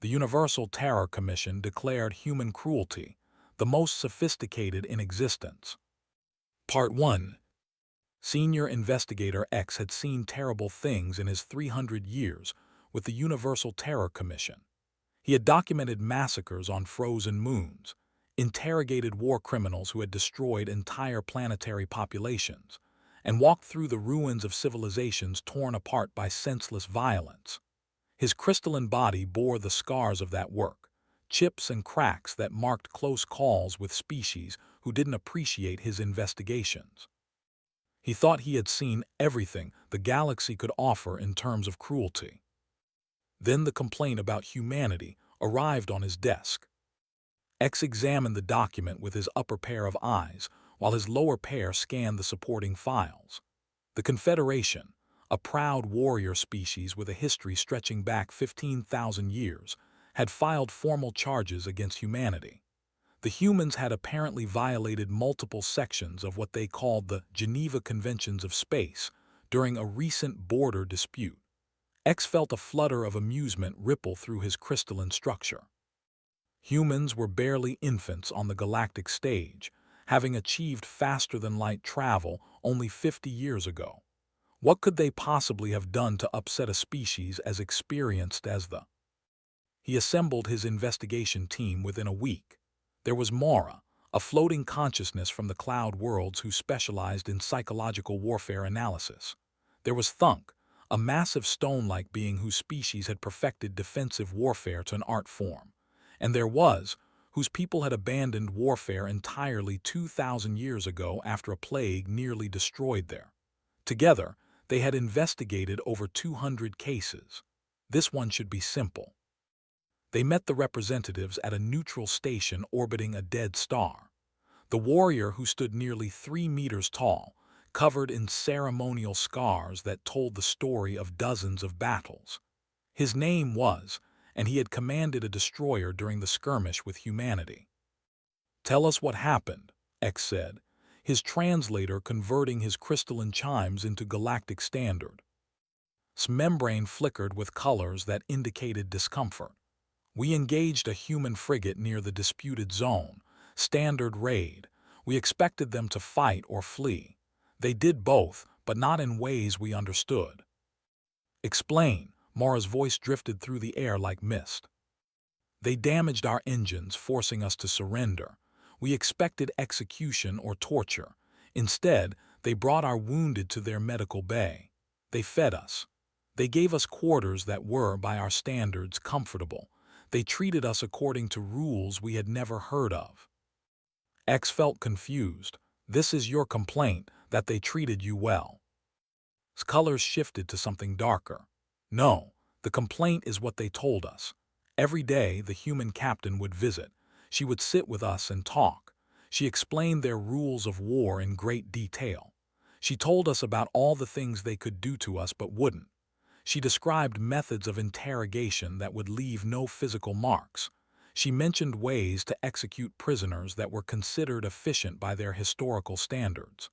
the Universal Terror Commission declared human cruelty the most sophisticated in existence. Part 1. Senior Investigator X had seen terrible things in his 300 years with the Universal Terror Commission. He had documented massacres on frozen moons, interrogated war criminals who had destroyed entire planetary populations, and walked through the ruins of civilizations torn apart by senseless violence. His crystalline body bore the scars of that work, chips and cracks that marked close calls with species who didn't appreciate his investigations. He thought he had seen everything the galaxy could offer in terms of cruelty. Then the complaint about humanity arrived on his desk. X examined the document with his upper pair of eyes, while his lower pair scanned the supporting files. The Confederation, a proud warrior species with a history stretching back 15,000 years, had filed formal charges against humanity. The humans had apparently violated multiple sections of what they called the Geneva Conventions of Space during a recent border dispute. X felt a flutter of amusement ripple through his crystalline structure. Humans were barely infants on the galactic stage, having achieved faster-than-light travel only 50 years ago. What could they possibly have done to upset a species as experienced as the? He assembled his investigation team within a week. There was Mara, a floating consciousness from the cloud worlds who specialized in psychological warfare analysis. There was Thunk, a massive stone-like being whose species had perfected defensive warfare to an art form. And there was, whose people had abandoned warfare entirely 2,000 years ago after a plague nearly destroyed there. Together, they had investigated over 200 cases. This one should be simple. They met the representatives at a neutral station orbiting a dead star. The warrior, who stood nearly 3 meters tall, covered in ceremonial scars that told the story of dozens of battles. His name was, and he had commanded a destroyer during the skirmish with humanity. "Tell us what happened," X said, his translator converting his crystalline chimes into galactic standard. His membrane flickered with colors that indicated discomfort. "We engaged a human frigate near the disputed zone. Standard raid. We expected them to fight or flee. They did both, but not in ways we understood." "Explain." Mara's voice drifted through the air like mist. "They damaged our engines, forcing us to surrender. We expected execution or torture. Instead, they brought our wounded to their medical bay. They fed us. They gave us quarters that were, by our standards, comfortable. They treated us according to rules we had never heard of." X felt confused. "This is your complaint, that they treated you well." His colors shifted to something darker. "No, the complaint is what they told us. Every day the human captain would visit. She would sit with us and talk. She explained their rules of war in great detail. She told us about all the things they could do to us but wouldn't. She described methods of interrogation that would leave no physical marks. She mentioned ways to execute prisoners that were considered efficient by their historical standards.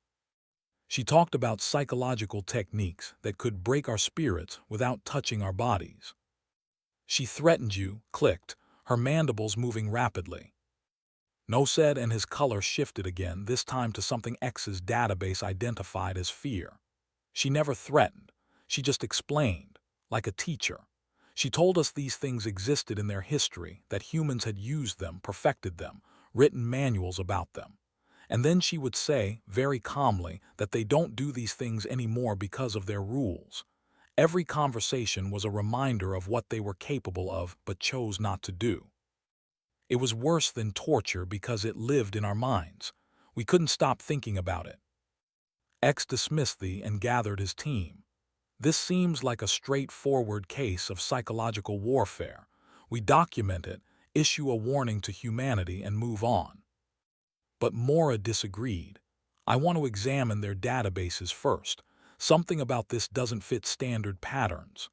She talked about psychological techniques that could break our spirits without touching our bodies. She threatened you," clicked, her mandibles moving rapidly. "No," said, and his color shifted again, this time to something X's database identified as fear. "She never threatened. She just explained, like a teacher. She told us these things existed in their history, that humans had used them, perfected them, written manuals about them. And then she would say, very calmly, that they don't do these things anymore because of their rules. Every conversation was a reminder of what they were capable of but chose not to do. It was worse than torture because it lived in our minds. We couldn't stop thinking about it." X dismissed and gathered his team. "This seems like a straightforward case of psychological warfare. We document it, issue a warning to humanity, and move on." But Mora disagreed. "I want to examine their databases first. Something about this doesn't fit standard patterns."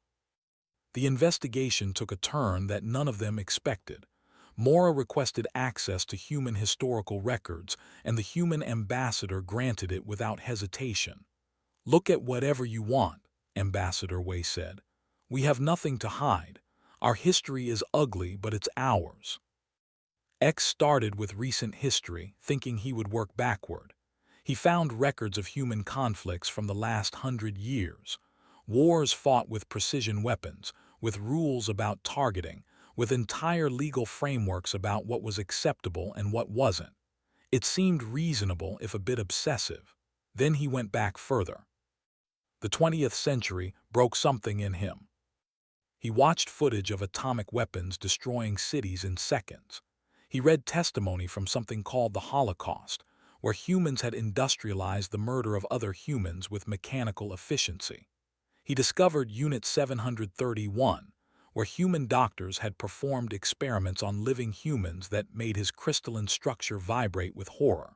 The investigation took a turn that none of them expected. Mora requested access to human historical records, and the human ambassador granted it without hesitation. "Look at whatever you want," Ambassador Wei said. "We have nothing to hide. Our history is ugly, but it's ours. X started with recent history, thinking he would work backward. He found records of human conflicts from the last 100 years. Wars fought with precision weapons, with rules about targeting, with entire legal frameworks about what was acceptable and what wasn't. It seemed reasonable if a bit obsessive. Then he went back further. The 20th century broke something in him. He watched footage of atomic weapons destroying cities in seconds. He read testimony from something called the Holocaust, where humans had industrialized the murder of other humans with mechanical efficiency. He discovered Unit 731, where human doctors had performed experiments on living humans that made his crystalline structure vibrate with horror.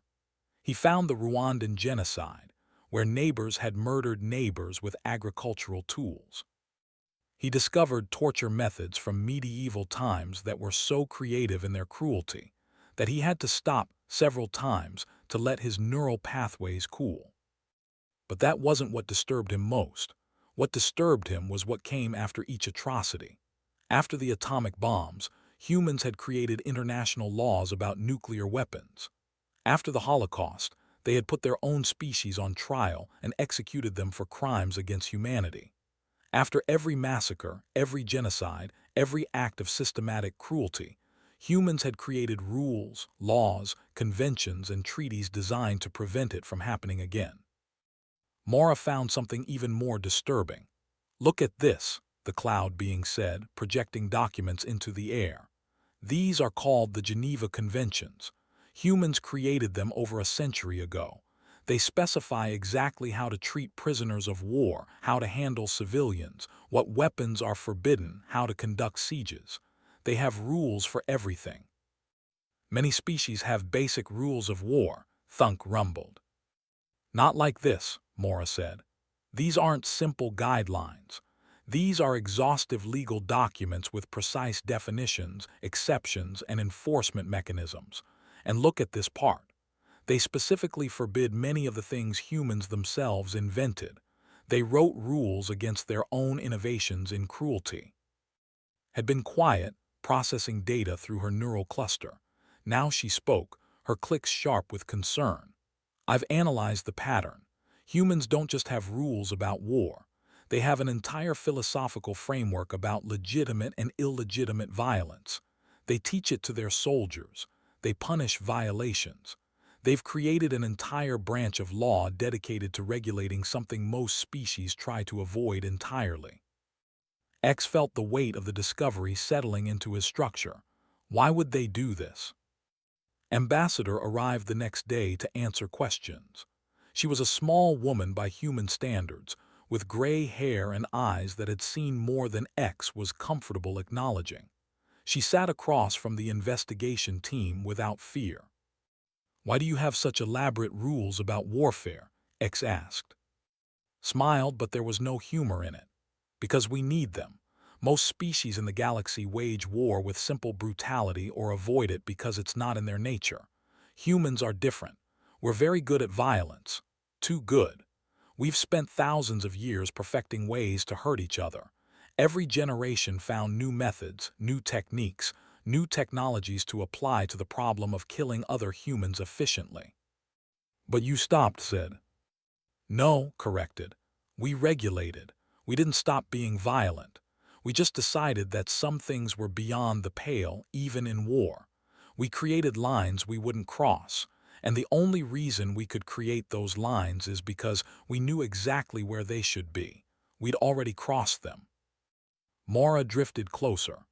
He found the Rwandan genocide, where neighbors had murdered neighbors with agricultural tools. He discovered torture methods from medieval times that were so creative in their cruelty that he had to stop several times to let his neural pathways cool. But that wasn't what disturbed him most. What disturbed him was what came after each atrocity. After the atomic bombs, humans had created international laws about nuclear weapons. After the Holocaust, they had put their own species on trial and executed them for crimes against humanity. After every massacre, every genocide, every act of systematic cruelty, humans had created rules, laws, conventions, and treaties designed to prevent it from happening again. Mora found something even more disturbing. "Look at this," the cloud being said, projecting documents into the air. "These are called the Geneva Conventions. Humans created them over a century ago. They specify exactly how to treat prisoners of war, how to handle civilians, what weapons are forbidden, how to conduct sieges. They have rules for everything." "Many species have basic rules of war," Thunk rumbled. "Not like this," Mora said. "These aren't simple guidelines. These are exhaustive legal documents with precise definitions, exceptions, and enforcement mechanisms. And look at this part. They specifically forbid many of the things humans themselves invented. They wrote rules against their own innovations in cruelty." Had been quiet, processing data through her neural cluster. Now she spoke, her clicks sharp with concern. "I've analyzed the pattern. Humans don't just have rules about war. They have an entire philosophical framework about legitimate and illegitimate violence. They teach it to their soldiers. They punish violations. They've created an entire branch of law dedicated to regulating something most species try to avoid entirely." X felt the weight of the discovery settling into his structure. Why would they do this? Ambassador arrived the next day to answer questions. She was a small woman by human standards, with gray hair and eyes that had seen more than X was comfortable acknowledging. She sat across from the investigation team without fear. "Why do you have such elaborate rules about warfare?" X asked. Smiled, but there was no humor in it. "Because we need them. Most species in the galaxy wage war with simple brutality or avoid it because it's not in their nature. Humans are different. We're very good at violence. Too good. We've spent thousands of years perfecting ways to hurt each other. Every generation found new methods, new techniques, new technologies to apply to the problem of killing other humans efficiently." "But you stopped," said. "No," corrected. "We regulated. We didn't stop being violent. We just decided that some things were beyond the pale, even in war. We created lines we wouldn't cross, and the only reason we could create those lines is because we knew exactly where they should be. We'd already crossed them." Mora drifted closer.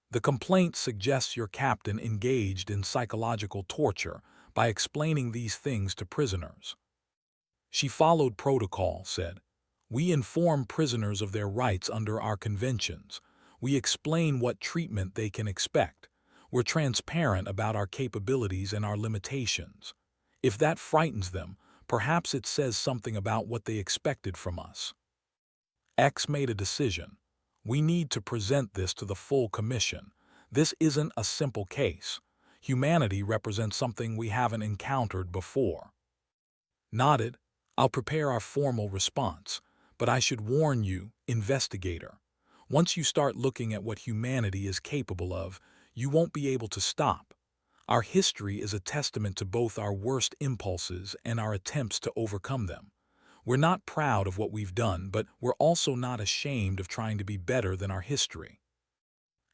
"The complaint suggests your captain engaged in psychological torture by explaining these things to prisoners." "She followed protocol," said. "We inform prisoners of their rights under our conventions. We explain what treatment they can expect. We're transparent about our capabilities and our limitations. If that frightens them, perhaps it says something about what they expected from us." X made a decision. "We need to present this to the full commission. This isn't a simple case. Humanity represents something we haven't encountered before." Nodded. "I'll prepare our formal response. But I should warn you, investigator. Once you start looking at what humanity is capable of, you won't be able to stop. Our history is a testament to both our worst impulses and our attempts to overcome them. We're not proud of what we've done, but we're also not ashamed of trying to be better than our history.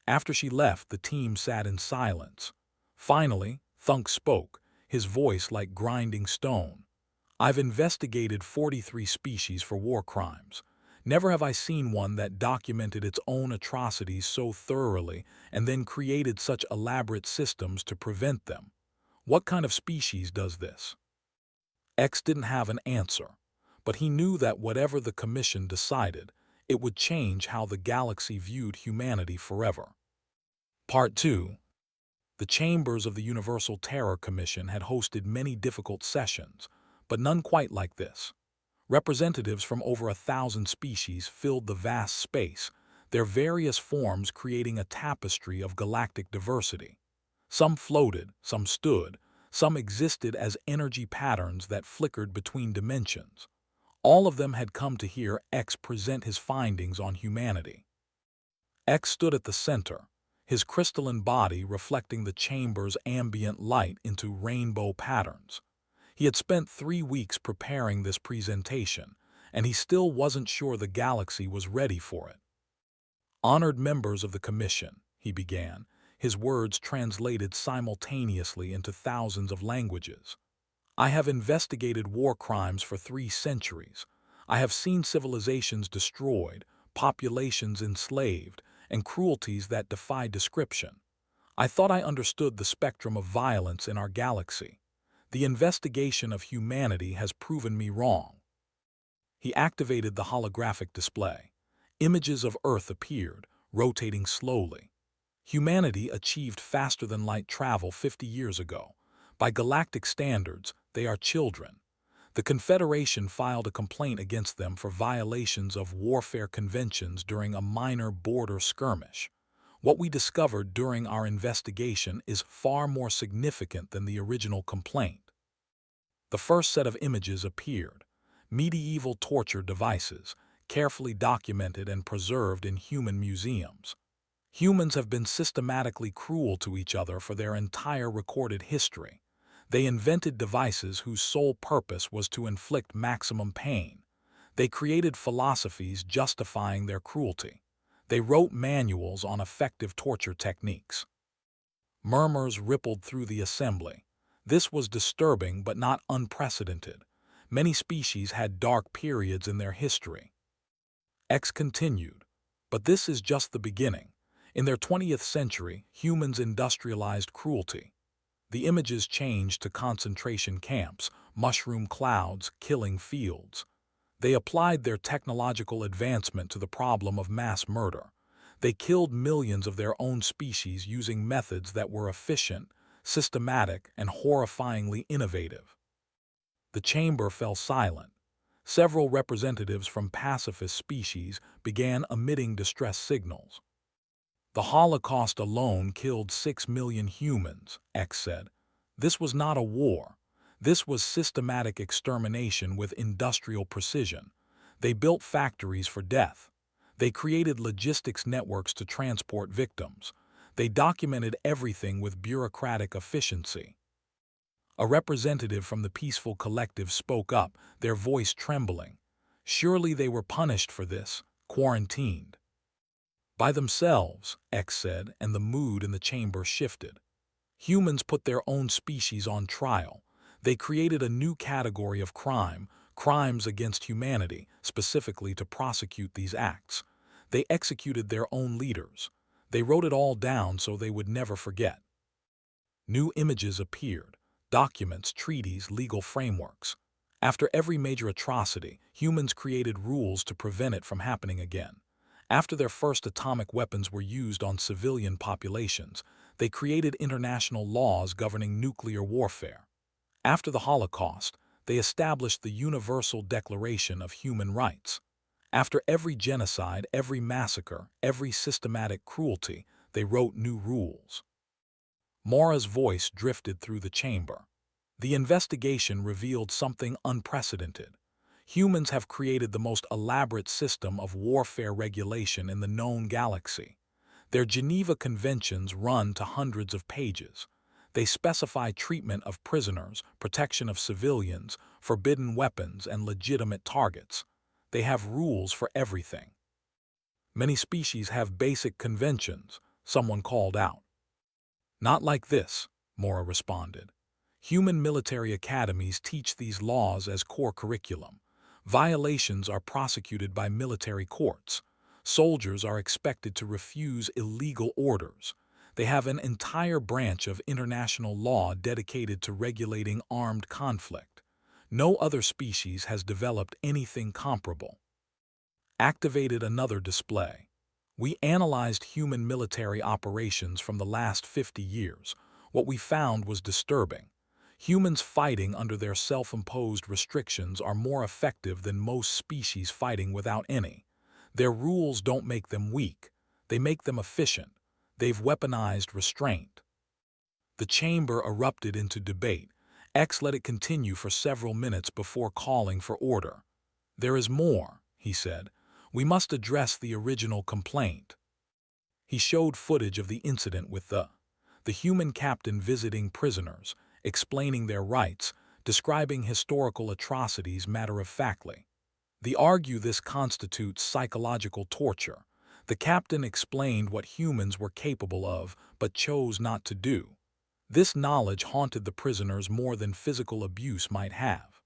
After she left, the team sat in silence. Finally, Thunk spoke, his voice like grinding stone. I've investigated 43 species for war crimes. Never have I seen one that documented its own atrocities so thoroughly and then created such elaborate systems to prevent them. What kind of species does this? X didn't have an answer, but he knew that whatever the commission decided, it would change how the galaxy viewed humanity forever. Part 2. The chambers of the Universal Terror Commission had hosted many difficult sessions, but none quite like this. Representatives from over 1,000 species filled the vast space, their various forms creating a tapestry of galactic diversity. Some floated, some stood, some existed as energy patterns that flickered between dimensions. All of them had come to hear X present his findings on humanity. X stood at the center, his crystalline body reflecting the chamber's ambient light into rainbow patterns. He had spent 3 weeks preparing this presentation, and he still wasn't sure the galaxy was ready for it. Honored members of the commission, he began, his words translated simultaneously into thousands of languages. I have investigated war crimes for 3 centuries. I have seen civilizations destroyed, populations enslaved, and cruelties that defy description. I thought I understood the spectrum of violence in our galaxy. The investigation of humanity has proven me wrong. He activated the holographic display. Images of Earth appeared, rotating slowly. Humanity achieved faster-than-light travel 50 years ago. By galactic standards, they are children. The Confederation filed a complaint against them for violations of warfare conventions during a minor border skirmish. What we discovered during our investigation is far more significant than the original complaint. The first set of images appeared. Medieval torture devices, carefully documented and preserved in human museums. Humans have been systematically cruel to each other for their entire recorded history. They invented devices whose sole purpose was to inflict maximum pain. They created philosophies justifying their cruelty. They wrote manuals on effective torture techniques. Murmurs rippled through the assembly. This was disturbing but not unprecedented. Many species had dark periods in their history. X continued, but this is just the beginning. In their 20th century, humans industrialized cruelty. The images changed to concentration camps, mushroom clouds, killing fields. They applied their technological advancement to the problem of mass murder. They killed millions of their own species using methods that were efficient, systematic, and horrifyingly innovative. The chamber fell silent. Several representatives from pacifist species began emitting distress signals. The Holocaust alone killed 6 million humans, X said. This was not a war. This was systematic extermination with industrial precision. They built factories for death. They created logistics networks to transport victims. They documented everything with bureaucratic efficiency. A representative from the peaceful collective spoke up, their voice trembling. Surely they were punished for this, quarantined. By themselves, X said, and the mood in the chamber shifted. Humans put their own species on trial. They created a new category of crime, crimes against humanity, specifically to prosecute these acts. They executed their own leaders. They wrote it all down so they would never forget. New images appeared, documents, treaties, legal frameworks. After every major atrocity, humans created rules to prevent it from happening again. After their first atomic weapons were used on civilian populations, they created international laws governing nuclear warfare. After the Holocaust, they established the Universal Declaration of Human Rights. After every genocide, every massacre, every systematic cruelty, they wrote new rules. Maura's voice drifted through the chamber. The investigation revealed something unprecedented. Humans have created the most elaborate system of warfare regulation in the known galaxy. Their Geneva Conventions run to hundreds of pages. They specify treatment of prisoners, protection of civilians, forbidden weapons, and legitimate targets. They have rules for everything. Many species have basic conventions, someone called out. Not like this, Mora responded. Human military academies teach these laws as core curriculum. Violations are prosecuted by military courts. Soldiers are expected to refuse illegal orders. They have an entire branch of international law dedicated to regulating armed conflict. No other species has developed anything comparable. Activated another display. We analyzed human military operations from the last 50 years. What we found was disturbing. Humans fighting under their self-imposed restrictions are more effective than most species fighting without any. Their rules don't make them weak. They make them efficient. They've weaponized restraint. The chamber erupted into debate. X let it continue for several minutes before calling for order. There is more, he said. We must address the original complaint. He showed footage of the incident with the human captain visiting prisoners, explaining their rights, describing historical atrocities matter-of-factly. They argue this constitutes psychological torture. The captain explained what humans were capable of, but chose not to do. This knowledge haunted the prisoners more than physical abuse might have.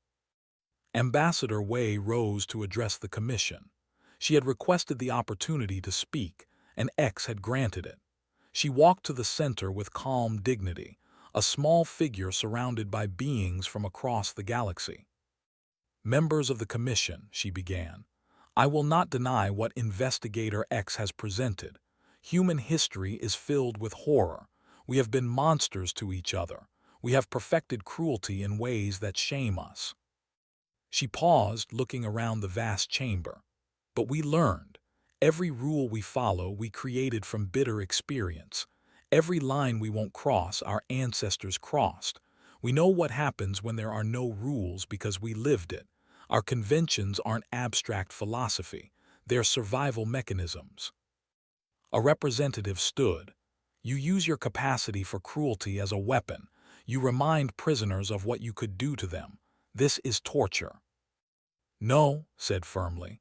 Ambassador Wei rose to address the commission. She had requested the opportunity to speak, and X had granted it. She walked to the center with calm dignity, a small figure surrounded by beings from across the galaxy. Members of the commission, she began, I will not deny what Investigator X has presented. Human history is filled with horror. We have been monsters to each other. We have perfected cruelty in ways that shame us. She paused, looking around the vast chamber. But we learned. Every rule we follow, we created from bitter experience. Every line we won't cross, our ancestors crossed. We know what happens when there are no rules because we lived it. Our conventions aren't abstract philosophy. They're survival mechanisms. A representative stood. You use your capacity for cruelty as a weapon. You remind prisoners of what you could do to them. This is torture. No, said firmly.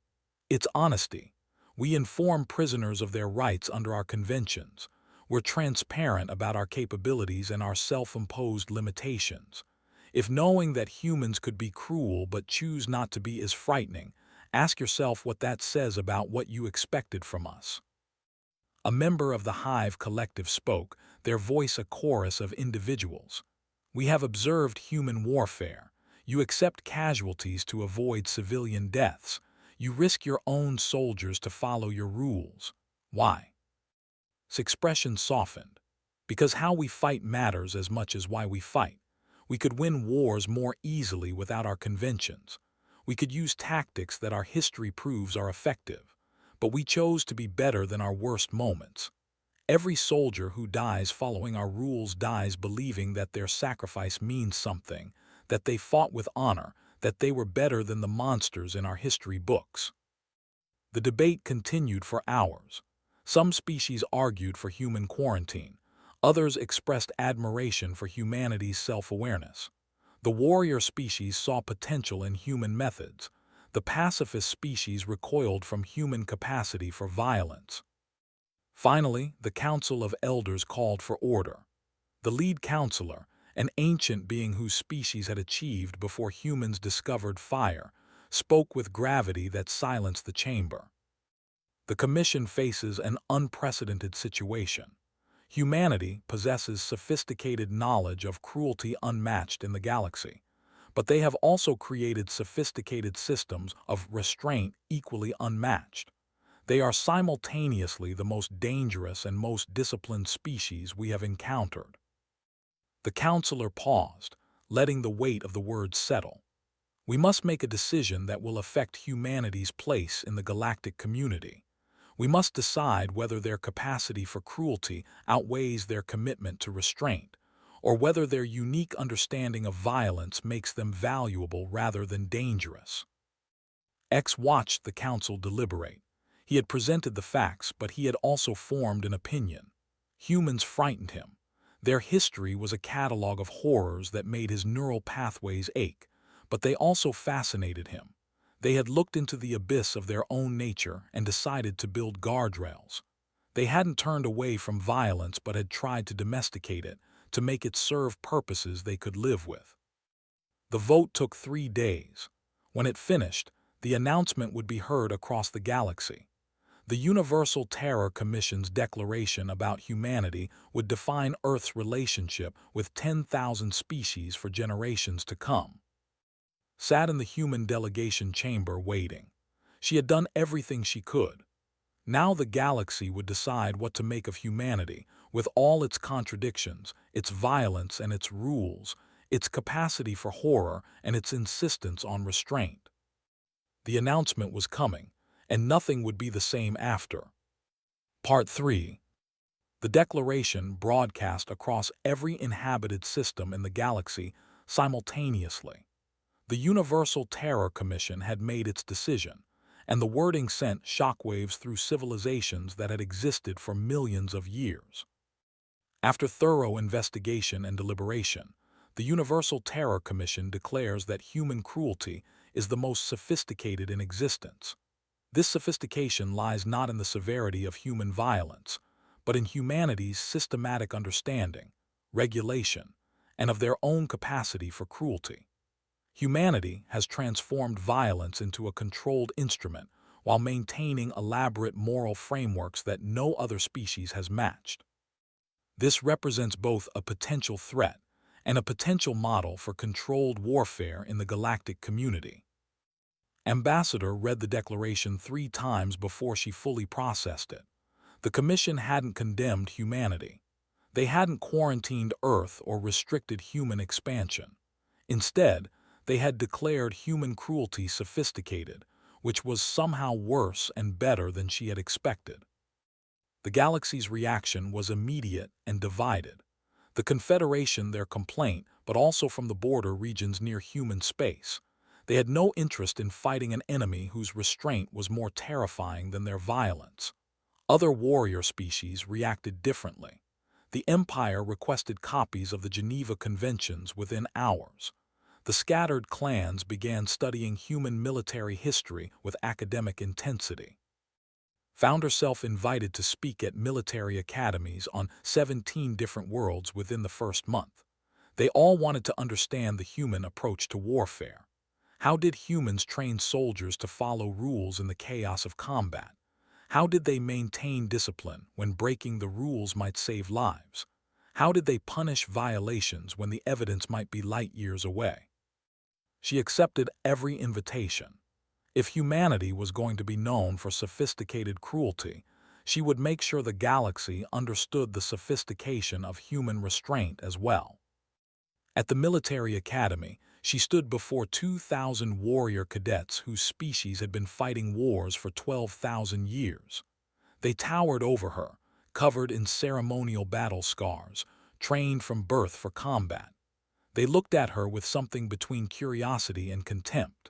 It's honesty. We inform prisoners of their rights under our conventions. We're transparent about our capabilities and our self-imposed limitations. If knowing that humans could be cruel but choose not to be is frightening, ask yourself what that says about what you expected from us. A member of the Hive Collective spoke, their voice a chorus of individuals. We have observed human warfare. You accept casualties to avoid civilian deaths. You risk your own soldiers to follow your rules. Why? His expression softened. Because how we fight matters as much as why we fight. We could win wars more easily without our conventions. We could use tactics that our history proves are effective. But we chose to be better than our worst moments. Every soldier who dies following our rules dies believing that their sacrifice means something, that they fought with honor, that they were better than the monsters in our history books. The debate continued for hours. Some species argued for human quarantine. Others expressed admiration for humanity's self-awareness. The warrior species saw potential in human methods. The pacifist species recoiled from human capacity for violence. Finally, the Council of Elders called for order. The lead counselor, an ancient being whose species had achieved before humans discovered fire, spoke with gravity that silenced the chamber. The Commission faces an unprecedented situation. Humanity possesses sophisticated knowledge of cruelty unmatched in the galaxy, but they have also created sophisticated systems of restraint equally unmatched. They are simultaneously the most dangerous and most disciplined species we have encountered. The counselor paused, letting the weight of the words settle. We must make a decision that will affect humanity's place in the galactic community. We must decide whether their capacity for cruelty outweighs their commitment to restraint, or whether their unique understanding of violence makes them valuable rather than dangerous. X watched the council deliberate. He had presented the facts, but he had also formed an opinion. Humans frightened him. Their history was a catalog of horrors that made his neural pathways ache, but they also fascinated him. They had looked into the abyss of their own nature and decided to build guardrails. They hadn't turned away from violence but had tried to domesticate it, to make it serve purposes they could live with. The vote took 3 days. When it finished, the announcement would be heard across the galaxy. The Universal Terror Commission's declaration about humanity would define Earth's relationship with 10,000 species for generations to come. Sat in the human delegation chamber waiting. She had done everything she could. Now the galaxy would decide what to make of humanity, with all its contradictions, its violence and its rules, its capacity for horror and its insistence on restraint. The announcement was coming, and nothing would be the same after. Part 3. The declaration broadcast across every inhabited system in the galaxy simultaneously. The Universal Terror Commission had made its decision, and the wording sent shockwaves through civilizations that had existed for millions of years. After thorough investigation and deliberation, the Universal Terror Commission declares that human cruelty is the most sophisticated in existence. This sophistication lies not in the severity of human violence, but in humanity's systematic understanding, regulation, and of their own capacity for cruelty. Humanity has transformed violence into a controlled instrument while maintaining elaborate moral frameworks that no other species has matched. This represents both a potential threat and a potential model for controlled warfare in the galactic community. Ambassador read the declaration 3 times before she fully processed it. The Commission hadn't condemned humanity. They hadn't quarantined Earth or restricted human expansion. Instead, they had declared human cruelty sophisticated, which was somehow worse and better than she had expected. The galaxy's reaction was immediate and divided. The Confederation their complaint, but also from the border regions near human space. They had no interest in fighting an enemy whose restraint was more terrifying than their violence. Other warrior species reacted differently. The Empire requested copies of the Geneva Conventions within hours. The scattered clans began studying human military history with academic intensity. Found herself invited to speak at military academies on 17 different worlds within the first month. They all wanted to understand the human approach to warfare. How did humans train soldiers to follow rules in the chaos of combat? How did they maintain discipline when breaking the rules might save lives? How did they punish violations when the evidence might be light years away? She accepted every invitation. If humanity was going to be known for sophisticated cruelty, she would make sure the galaxy understood the sophistication of human restraint as well. At the military academy, she stood before 2,000 warrior cadets whose species had been fighting wars for 12,000 years. They towered over her, covered in ceremonial battle scars, trained from birth for combat. They looked at her with something between curiosity and contempt.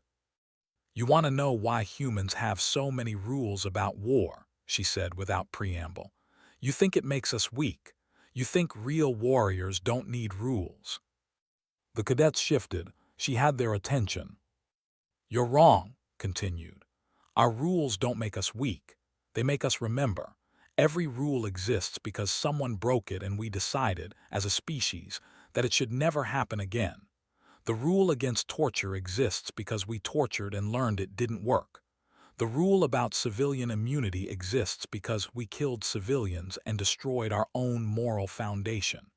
"You want to know why humans have so many rules about war," she said without preamble. "You think it makes us weak. You think real warriors don't need rules." The cadets shifted. She had their attention. "You're wrong," continued. "Our rules don't make us weak. They make us remember. Every rule exists because someone broke it and we decided, as a species, that it should never happen again. The rule against torture exists because we tortured and learned it didn't work. The rule about civilian immunity exists because we killed civilians and destroyed our own moral foundation.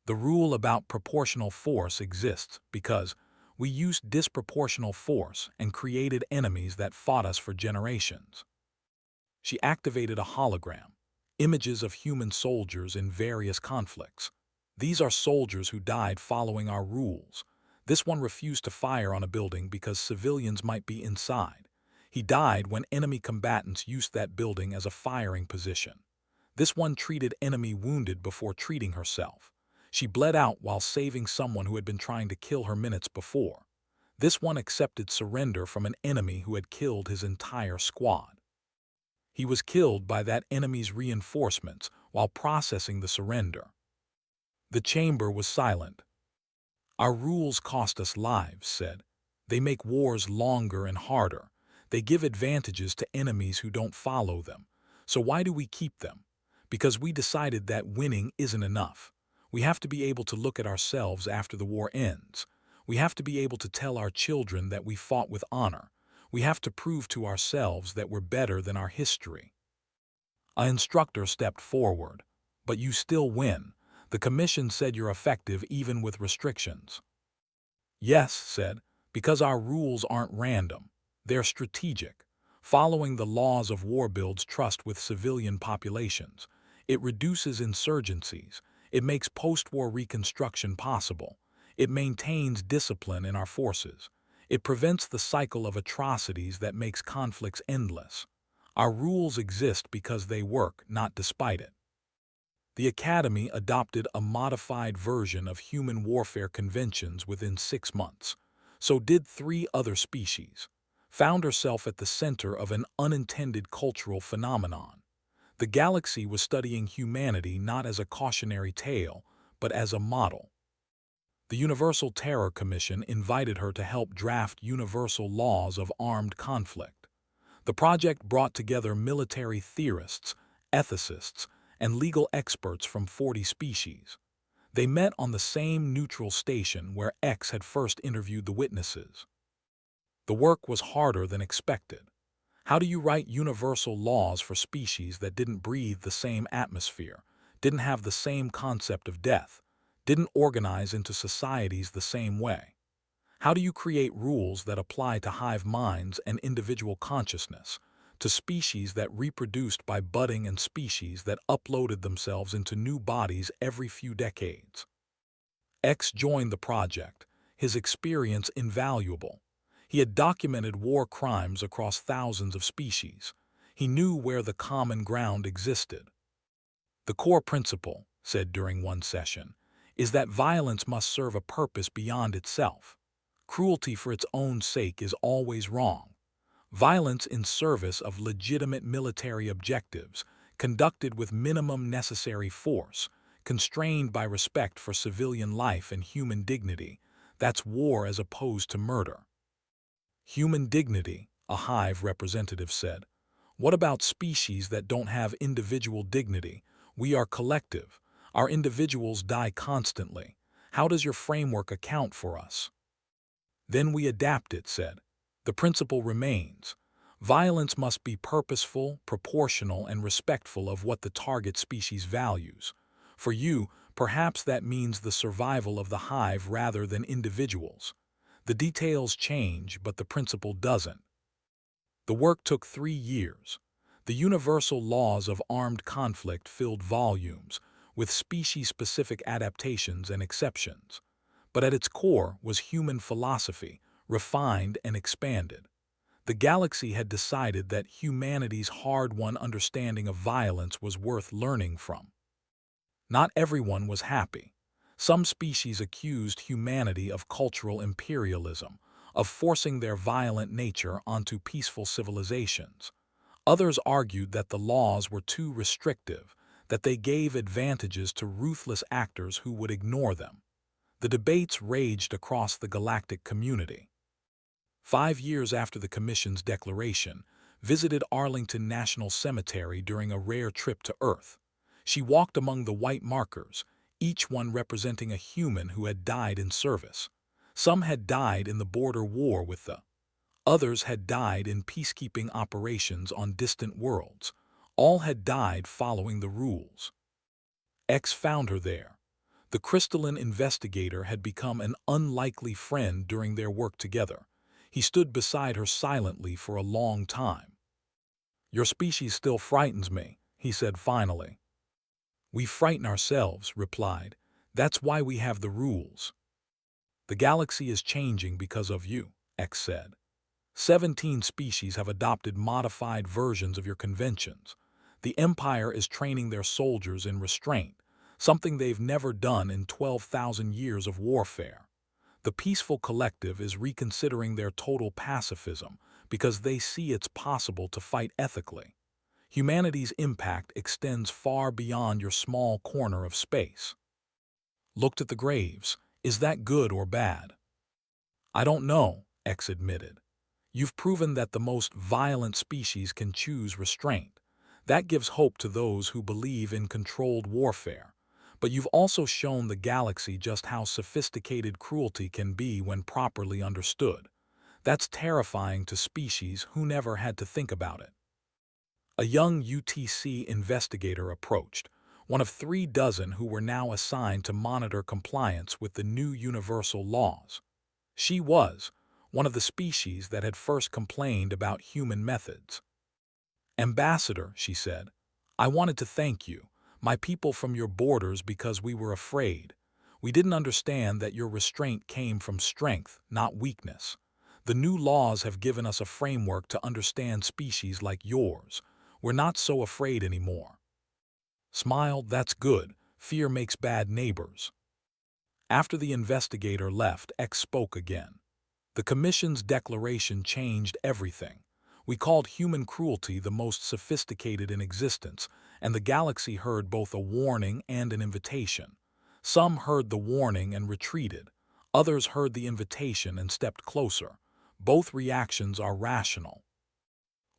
The rule about proportional force exists because we used disproportional force and created enemies that fought us for generations." She activated a hologram, images of human soldiers in various conflicts. "These are soldiers who died following our rules. This one refused to fire on a building because civilians might be inside. He died when enemy combatants used that building as a firing position. This one treated enemy wounded before treating herself. She bled out while saving someone who had been trying to kill her minutes before. This one accepted surrender from an enemy who had killed his entire squad. He was killed by that enemy's reinforcements while processing the surrender. The chamber was silent. "Our rules cost us lives," said. "They make wars longer and harder. They give advantages to enemies who don't follow them. So why do we keep them? Because we decided that winning isn't enough. We have to be able to look at ourselves after the war ends. We have to be able to tell our children that we fought with honor. We have to prove to ourselves that we're better than our history." An instructor stepped forward. "But you still win. The commission said you're effective even with restrictions." "Yes," said, "because our rules aren't random. They're strategic. Following the laws of war builds trust with civilian populations. It reduces insurgencies. It makes post-war reconstruction possible. It maintains discipline in our forces. It prevents the cycle of atrocities that makes conflicts endless. Our rules exist because they work, not despite it." The Academy adopted a modified version of human warfare conventions within 6 months. So did 3 other species. Found herself at the center of an unintended cultural phenomenon. The galaxy was studying humanity not as a cautionary tale, but as a model. The Universal Terror Commission invited her to help draft universal laws of armed conflict. The project brought together military theorists, ethicists, and legal experts from 40 species. They met on the same neutral station where X had first interviewed the witnesses. The work was harder than expected. How do you write universal laws for species that didn't breathe the same atmosphere, didn't have the same concept of death, didn't organize into societies the same way? How do you create rules that apply to hive minds and individual consciousness, to species that reproduced by budding and species that uploaded themselves into new bodies every few decades? X joined the project, his experience invaluable. He had documented war crimes across thousands of species. He knew where the common ground existed. "The core principle," said during one session, "is that violence must serve a purpose beyond itself. Cruelty for its own sake is always wrong. Violence in service of legitimate military objectives, conducted with minimum necessary force, constrained by respect for civilian life and human dignity, that's war as opposed to murder." "Human dignity," a hive representative said. "What about species that don't have individual dignity? We are collective. Our individuals die constantly. How does your framework account for us?" "Then we adapt it," said. "The principle remains. Violence must be purposeful, proportional, and respectful of what the target species values. For you, perhaps that means the survival of the hive rather than individuals. The details change, but the principle doesn't." The work took 3 years. The universal laws of armed conflict filled volumes, with species-specific adaptations and exceptions. But at its core was human philosophy, refined and expanded. The galaxy had decided that humanity's hard-won understanding of violence was worth learning from. Not everyone was happy. Some species accused humanity of cultural imperialism, of forcing their violent nature onto peaceful civilizations. Others argued that the laws were too restrictive, that they gave advantages to ruthless actors who would ignore them. The debates raged across the galactic community. 5 years after the Commission's declaration, visited Arlington National Cemetery during a rare trip to Earth. She walked among the white markers, each one representing a human who had died in service. Some had died in the border war with the others had died in peacekeeping operations on distant worlds. All had died following the rules. X found her there. The crystalline investigator had become an unlikely friend during their work together. He stood beside her silently for a long time. "Your species still frightens me," he said finally. "We frighten ourselves," replied. "That's why we have the rules." "The galaxy is changing because of you," X said. 17 species have adopted modified versions of your conventions. The Empire is training their soldiers in restraint, something they've never done in 12,000 years of warfare. The The peaceful collective is reconsidering their total pacifism because they see it's possible to fight ethically. Humanity's impact extends far beyond your small corner of space. Looked at the graves. Is that good or bad? I don't know, X admitted. You've proven that the most violent species can choose restraint. That gives hope to those who believe in controlled warfare. But you've also shown the galaxy just how sophisticated cruelty can be when properly understood. That's terrifying to species who never had to think about it. A young UTC investigator approached, one of 3 dozen who were now assigned to monitor compliance with the new universal laws. She was one of the species that had first complained about human methods. Ambassador, she said, I wanted to thank you, my people from your borders, because we were afraid. We didn't understand that your restraint came from strength, not weakness. The new laws have given us a framework to understand species like yours. We're not so afraid anymore. Smiled, that's good. Fear makes bad neighbors. After the investigator left, X spoke again. The Commission's declaration changed everything. We called human cruelty the most sophisticated in existence, and the galaxy heard both a warning and an invitation. Some heard the warning and retreated. Others heard the invitation and stepped closer. Both reactions are rational.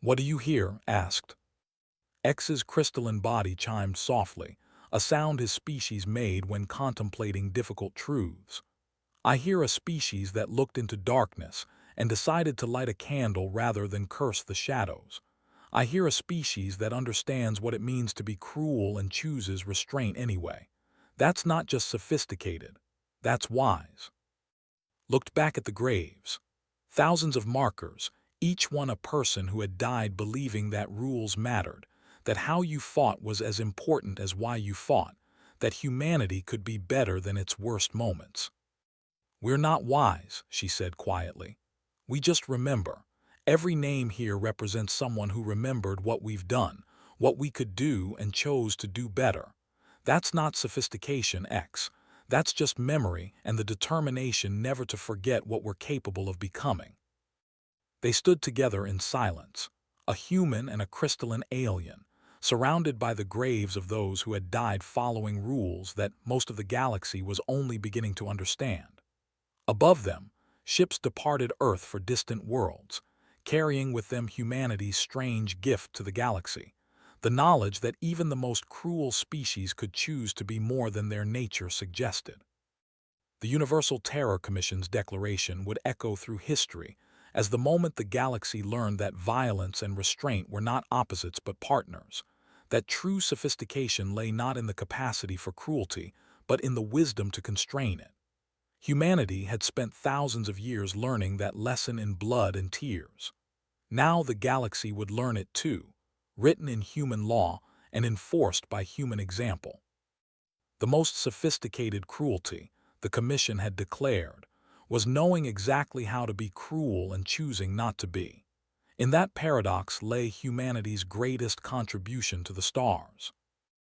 What do you hear? Asked. X's crystalline body chimed softly, a sound his species made when contemplating difficult truths. I hear a species that looked into darkness and decided to light a candle rather than curse the shadows. I hear a species that understands what it means to be cruel and chooses restraint anyway. That's not just sophisticated, that's wise. Looked back at the graves. Thousands of markers, each one a person who had died believing that rules mattered, that how you fought was as important as why you fought, that humanity could be better than its worst moments. We're not wise, she said quietly. We just remember. Every name here represents someone who remembered what we've done, what we could do, and chose to do better. That's not sophistication, X. That's just memory and the determination never to forget what we're capable of becoming. They stood together in silence, a human and a crystalline alien, surrounded by the graves of those who had died following rules that most of the galaxy was only beginning to understand. Above them, ships departed Earth for distant worlds, carrying with them humanity's strange gift to the galaxy, the knowledge that even the most cruel species could choose to be more than their nature suggested. The Universal Terror Commission's declaration would echo through history as the moment the galaxy learned that violence and restraint were not opposites but partners, that true sophistication lay not in the capacity for cruelty, but in the wisdom to constrain it. Humanity had spent thousands of years learning that lesson in blood and tears. Now the galaxy would learn it too, written in human law and enforced by human example. The most sophisticated cruelty, the Commission had declared, was knowing exactly how to be cruel and choosing not to be. In that paradox lay humanity's greatest contribution to the stars.